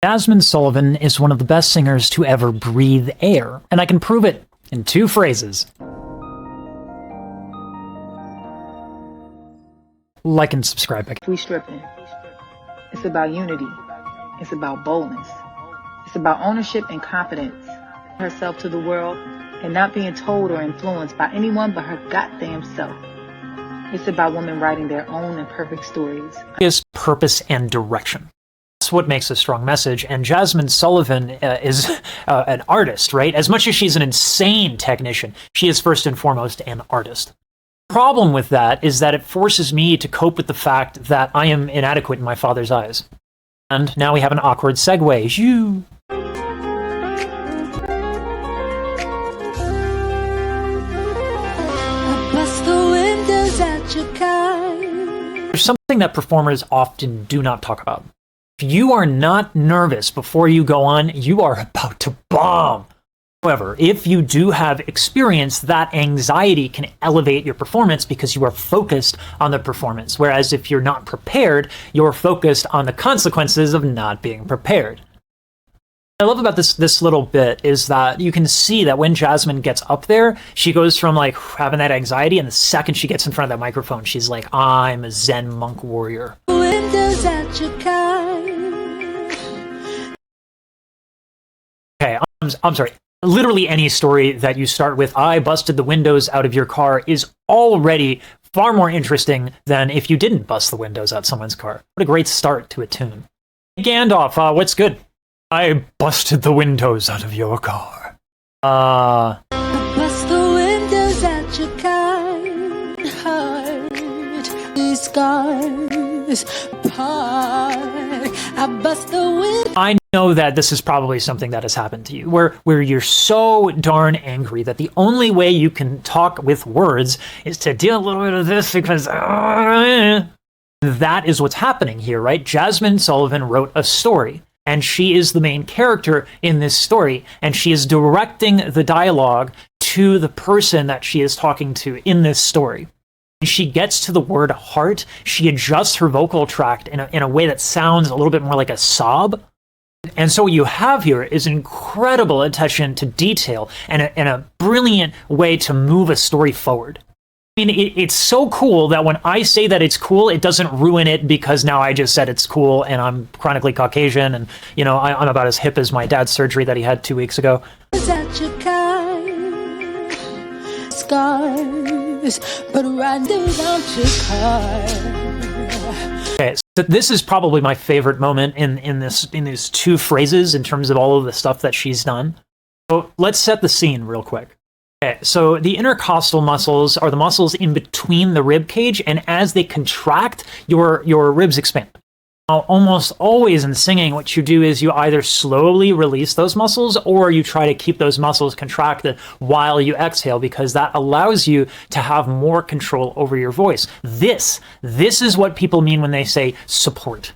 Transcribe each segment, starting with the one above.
Jazmine Sullivan is one of the best singers to ever breathe air, and I can prove it in 2 phrases. Like and subscribe. Free stripping. It's about unity. It's about boldness. It's about ownership and confidence. Herself to the world and not being told or influenced by anyone but her goddamn self. It's about women writing their own imperfect stories. Is purpose and direction. That's what makes a strong message, and Jazmine Sullivan is an artist, right? As much as she's an insane technician, she is first and foremost an artist. The problem with that is that it forces me to cope with the fact that I am inadequate in my father's eyes. And now we have an awkward segue. Shoo. There's something that performers often do not talk about. If you are not nervous before you go on, you are about to bomb. However, if you do have experience, that anxiety can elevate your performance because you are focused on the performance. Whereas if you're not prepared, you're focused on the consequences of not being prepared. What I love about this little bit is that you can see that when Jazmine gets up there, she goes from like having that anxiety, and the second she gets in front of that microphone, she's like, I'm a Zen monk warrior. Okay, I'm sorry. Literally any story that you start with, I busted the windows out of your car, is already far more interesting than if you didn't bust the windows out someone's car. What a great start to a tune. Gandalf, what's good? I busted the windows out of your car. Bust the windows out your car. Heart, these scars apart. I bust the windows. I know that this is probably something that has happened to you, where you're so darn angry that the only way you can talk with words is to do a little bit of this because that is what's happening here, right? Jazmine Sullivan wrote a story, and she is the main character in this story, and she is directing the dialogue to the person that she is talking to in this story. When she gets to the word heart, she adjusts her vocal tract in a way that sounds a little bit more like a sob. And so what you have here is incredible attention to detail and a brilliant way to move a story forward. I mean, it's so cool that when I say that it's cool, it doesn't ruin it because now I just said it's cool and I'm chronically Caucasian and, you know, I'm about as hip as my dad's surgery that he had 2 weeks ago. Scars, but okay, so this is probably my favorite moment in these 2 phrases in terms of all of the stuff that she's done. So let's set the scene real quick. Okay, so the intercostal muscles are the muscles in between the rib cage, and as they contract, your ribs expand. Now, almost always in singing, what you do is you either slowly release those muscles or you try to keep those muscles contracted while you exhale, because that allows you to have more control over your voice. This is what people mean when they say support.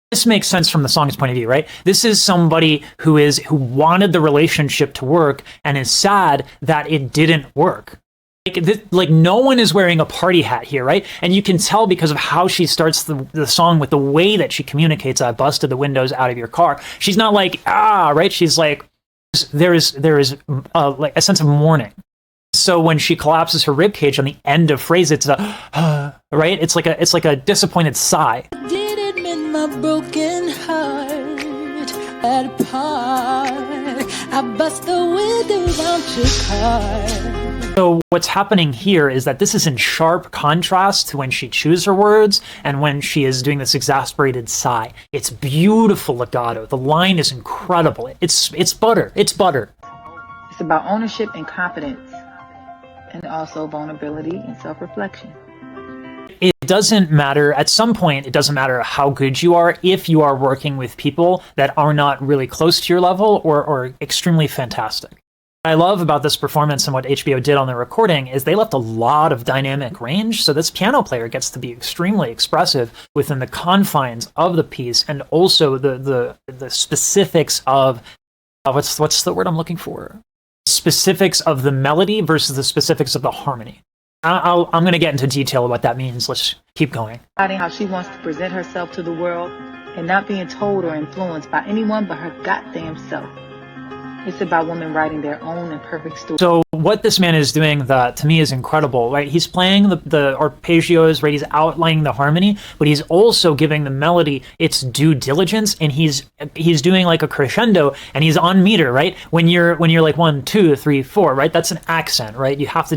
This makes sense from the song's point of view, right? This is somebody who wanted the relationship to work and is sad that it didn't work. Like no one is wearing a party hat here, right? And you can tell because of how she starts the song with the way that she communicates, I busted the windows out of your car. She's not like, right? She's like, there is like a sense of mourning. So when she collapses her rib cage on the end of phrase, it's a, right? It's like a disappointed sigh. My broken heart apart. I bust the windows out your car. So what's happening here is that this is in sharp contrast to when she chews her words and when she is doing this exasperated sigh. It's beautiful legato. The line is incredible. It's butter. It's butter. It's about ownership and confidence, and also vulnerability and self-reflection. It doesn't matter, at some point, it doesn't matter how good you are if you are working with people that are not really close to your level or extremely fantastic. What I love about this performance and what HBO did on the recording is they left a lot of dynamic range, so this piano player gets to be extremely expressive within the confines of the piece and also the specifics of what's the word I'm looking for? Specifics of the melody versus the specifics of the harmony. I'm going to get into detail of what that means. Let's keep going. Deciding how she wants to present herself to the world and not being told or influenced by anyone but her goddamn self. It's about women writing their own and perfect story. So what this man is doing that to me is incredible, right? He's playing the arpeggios, right? He's outlining the harmony, but he's also giving the melody its due diligence, and he's doing like a crescendo, and he's on meter, right? When you're like 1, 2, 3, 4, right? That's an accent, right? You have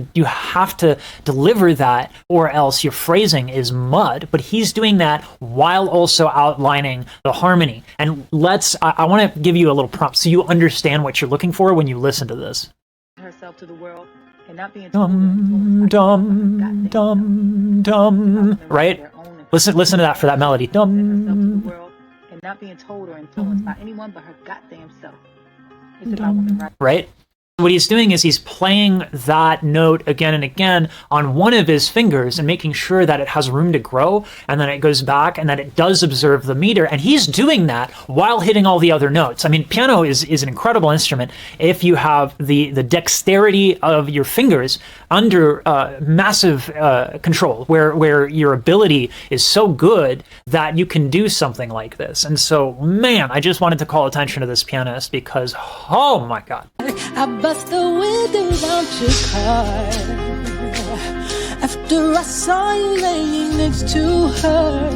to deliver that, or else your phrasing is mud. But he's doing that while also outlining the harmony. And I want to give you a little prompt so you understand what you're looking for when you listen to this. Herself to the world and not being dum dum, right? Listen to that for that melody. Dum. And not being told or influenced by anyone but her goddamn self. It's about women, right? What he's doing is he's playing that note again and again on one of his fingers and making sure that it has room to grow, and then it goes back and that it does observe the meter. And he's doing that while hitting all the other notes. I mean, piano is an incredible instrument if you have the dexterity of your fingers under massive control, where your ability is so good that you can do something like this. And so, man, I just wanted to call attention to this pianist because, oh my God. I bust the windows out your car after I saw you laying next to her.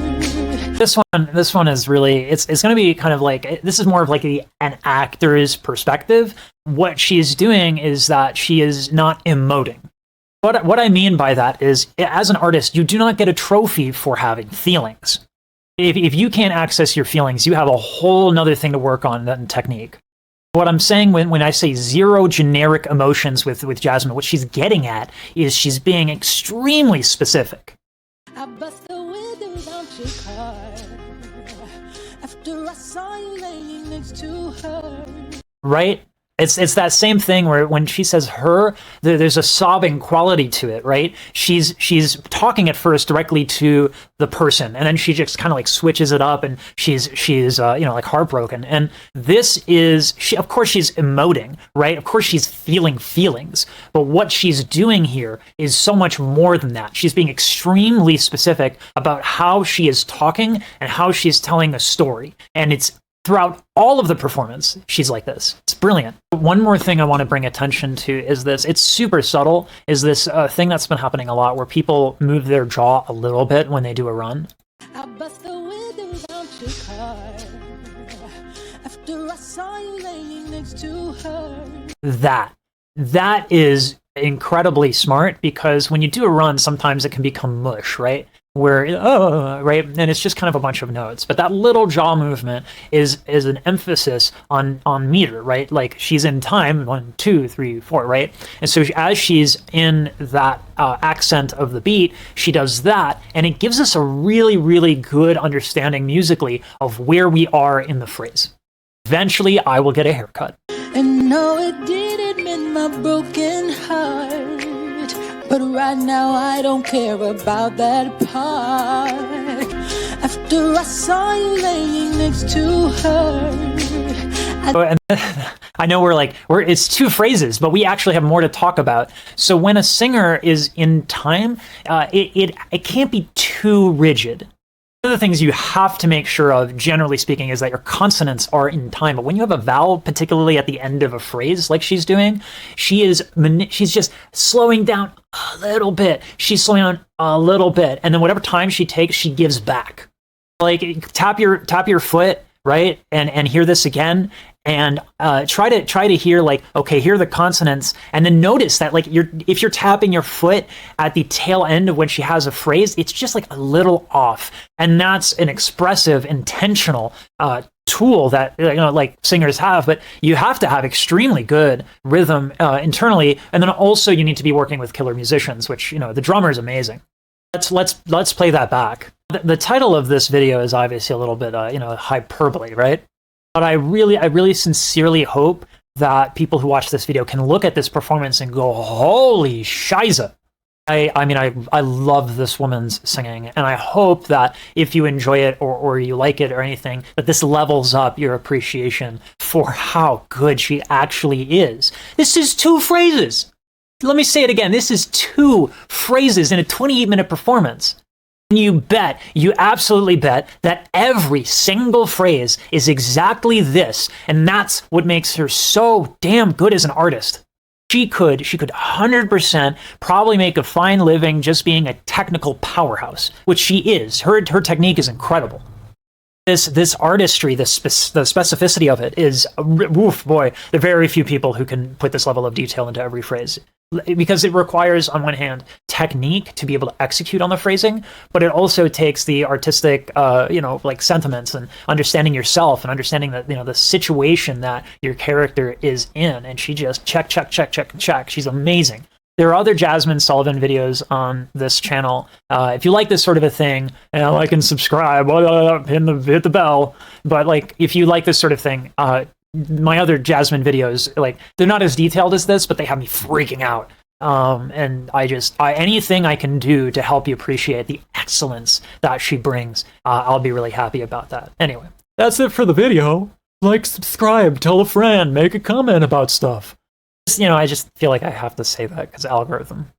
This one is really, it's going to be kind of like, this is more of like an actor's perspective. What she's doing is that she is not emoting. What I mean by that is, as an artist, you do not get a trophy for having feelings. If you can't access your feelings, you have a whole nother thing to work on in technique. What I'm saying when I say zero generic emotions with Jazmine, what she's getting at is she's being extremely specific. I bust the windows out your car after I saw you laying next to her. Right? It's that same thing where when she says her, there's a sobbing quality to it, right? She's talking at first directly to the person, and then she just kind of like switches it up, and she's like heartbroken. And this is of course she's emoting, right? Of course she's feeling feelings, but what she's doing here is so much more than that. She's being extremely specific about how she is talking and how she's telling a story, and it's throughout all of the performance, she's like this. It's brilliant. One more thing I want to bring attention to is this. It's super subtle, is this thing that's been happening a lot where people move their jaw a little bit when they do a run. I bust the windows out your car after I saw you laying next to her. That is incredibly smart, because when you do a run, sometimes it can become mush, right? Where, right? And it's just kind of a bunch of notes. But that little jaw movement is an emphasis on meter, right? Like she's in time, 1, 2, 3, 4, right? And so as she's in that accent of the beat, she does that, and it gives us a really, really good understanding musically of where we are in the phrase. Eventually, I will get a haircut. And no, it didn't mend my broken heart. But right now I don't care about that part. After I saw you laying next to her. I know it's 2 phrases, but we actually have more to talk about. So when a singer is in time, it can't be too rigid. One of the things you have to make sure of, generally speaking, is that your consonants are in time. But when you have a vowel, particularly at the end of a phrase like she's doing, she's just slowing down a little bit. She's slowing down a little bit. And then whatever time she takes, she gives back. Like tap your foot, right? And hear this again. And try to hear, like, okay, hear the consonants, and then notice that, like, if you're tapping your foot at the tail end of when she has a phrase, it's just like a little off, and that's an expressive, intentional tool that like singers have. But you have to have extremely good rhythm internally, and then also you need to be working with killer musicians, which the drummer is amazing. Let's play that back. The title of this video is obviously a little bit hyperbole, right? But I really sincerely hope that people who watch this video can look at this performance and go, holy shiza. I love this woman's singing, and I hope that if you enjoy it or you like it or anything, that this levels up your appreciation for how good she actually is. This is 2 phrases. let me say it again. This is 2 phrases in a 28-minute performance. And you absolutely bet that every single phrase is exactly this. And that's what makes her so damn good as an artist. She could 100% probably make a fine living just being a technical powerhouse, which she is. Her technique is incredible. This artistry, the specificity of it is, oof, boy, there are very few people who can put this level of detail into every phrase. Because it requires, on one hand, technique to be able to execute on the phrasing, but it also takes the artistic, like sentiments and understanding yourself and understanding that, the situation that your character is in. And she just check. She's amazing. There are other Jazmine Sullivan videos on this channel. If you like this sort of a thing, like and subscribe, hit the bell. But like, if you like this sort of thing, my other Jazmine videos, like, they're not as detailed as this, but they have me freaking out. And anything I can do to help you appreciate the excellence that she brings, I'll be really happy about that. Anyway, that's it for the video. Like, subscribe, tell a friend, make a comment about stuff. I just feel like I have to say that because algorithm.